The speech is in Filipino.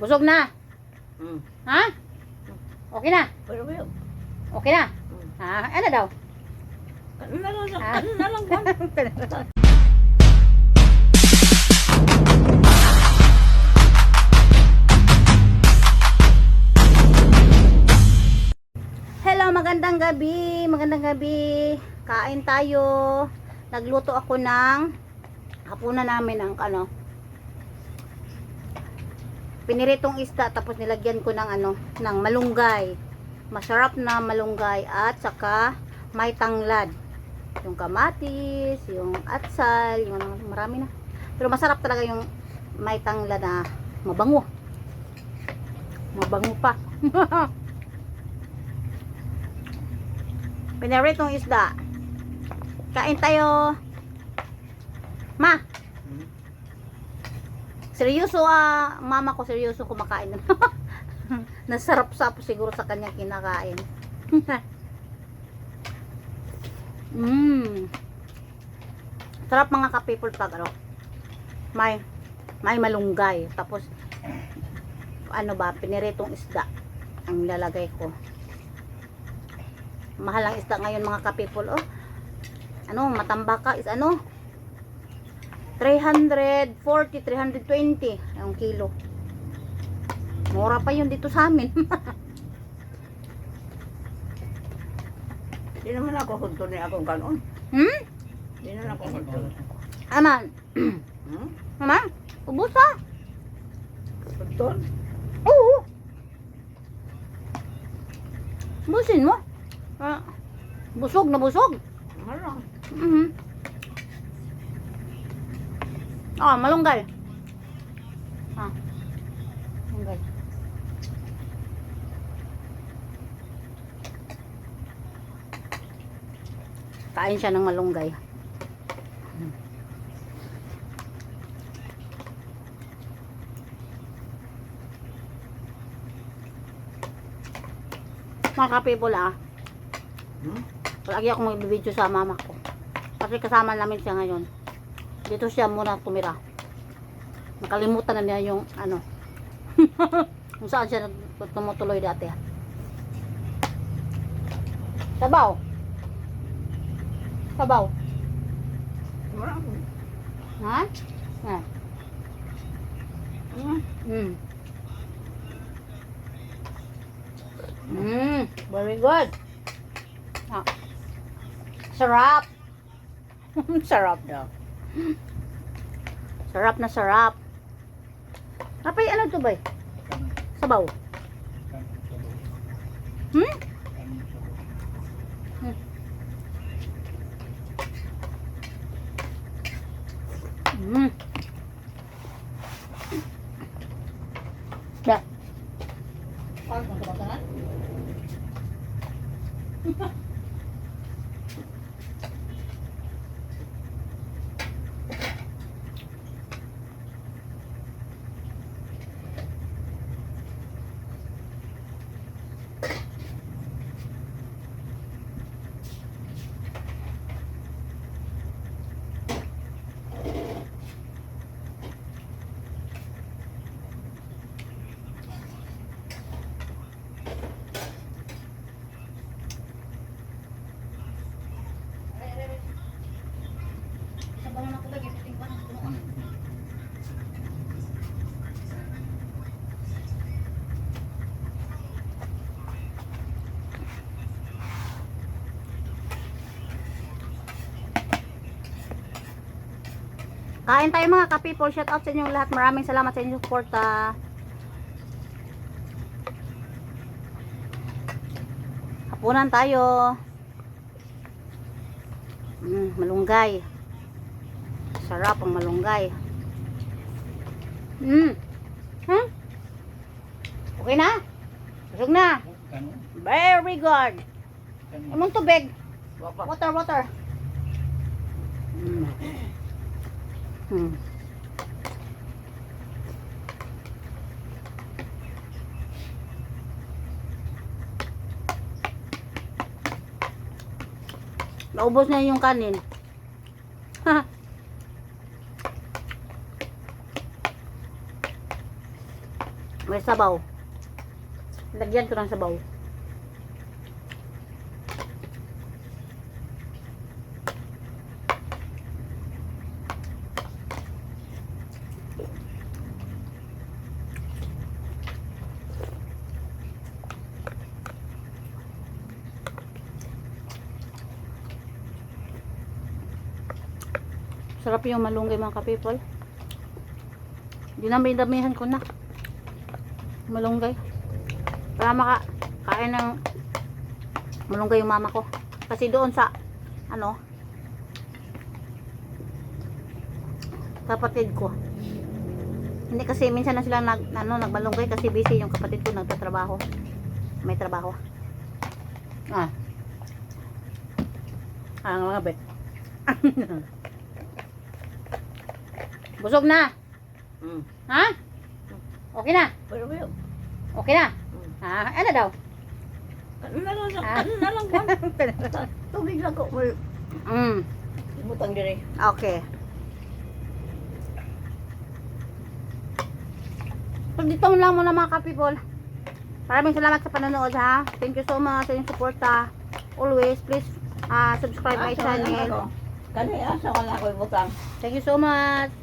Busog na. Mm. Ha? Okay na? Pero yun. Okay na? Ha? Ano daw? Ano na lang ba? Hello, magandang gabi. Magandang gabi. Kain tayo. Nagluto ako ng hapunan namin ng piniritong isda, tapos nilagyan ko ng ng malunggay. Masarap na malunggay at saka may tanglad. Yung kamatis, yung atsal, yung marami na. Pero masarap talaga yung may tanglad na mabango. Mabango pa. Piniritong isda. Kain tayo. Ma. Seryoso mama ko, seryoso kumakain. Nasarap-sap siguro sa kanyang kinakain. Sarap mga ka-people pag may malunggay, tapos piniritong isda ang nilalagay ko. Mahal ang isda ngayon mga ka-people. Matambaka is 340, 320 ang kilo. Mura pa yun dito sa amin. Di naman ako hunto ni akong kanon. Di naman ako hunto. Aman. Mama, ubos ha? Hunto? Oo. Busin mo. Busog na busog. Marang. Malunggay. Malunggay. Kain siya ng malunggay. Mga ka-people lagi ako mag-video sa mama ko. Kasi kasama namin siya ngayon. Dito siya muna tumira. Nakalimutan na niya yung kung saan siya tumutuloy dati. Sabaw. Sabaw. Marang. Ha? Very good. Sarap. Sarap daw. Sarap na sarap. Apay, ano to ba? Sabaw. Da. Parang magkabatanan? Kain tayo mga ka-people. Shout out sa inyong lahat. Maraming salamat sa inyong support. Hapunan tayo. Malunggay. Sarap ang malunggay. Okay na? Busog na? Very good. Among tubig. Water. Naubos na yung kanin. May sabaw. Lagyan ko ng sabaw. Sarap yung malunggay mga ka-people. Dinami-damihan ko na. Malunggay. Para makakain ng malunggay yung mama ko. Kasi doon sa ano kapatid ko. Hindi kasi minsan na sila nagmalunggay kasi busy yung kapatid ko nagtatrabaho. May trabaho. Ang mga bet. Busog na. Ha? Okay na? Pero pero. Okay na? Ano daw? Ano na lang kwan? Tubig lang ko. Butang dire. Okay. So, dito lang muna mga ka-people. Maraming salamat sa panonood ha. Thank you so much sa inyong suporta. Always, please subscribe my channel. Kani asa ko na ako ibutang. Thank you so much.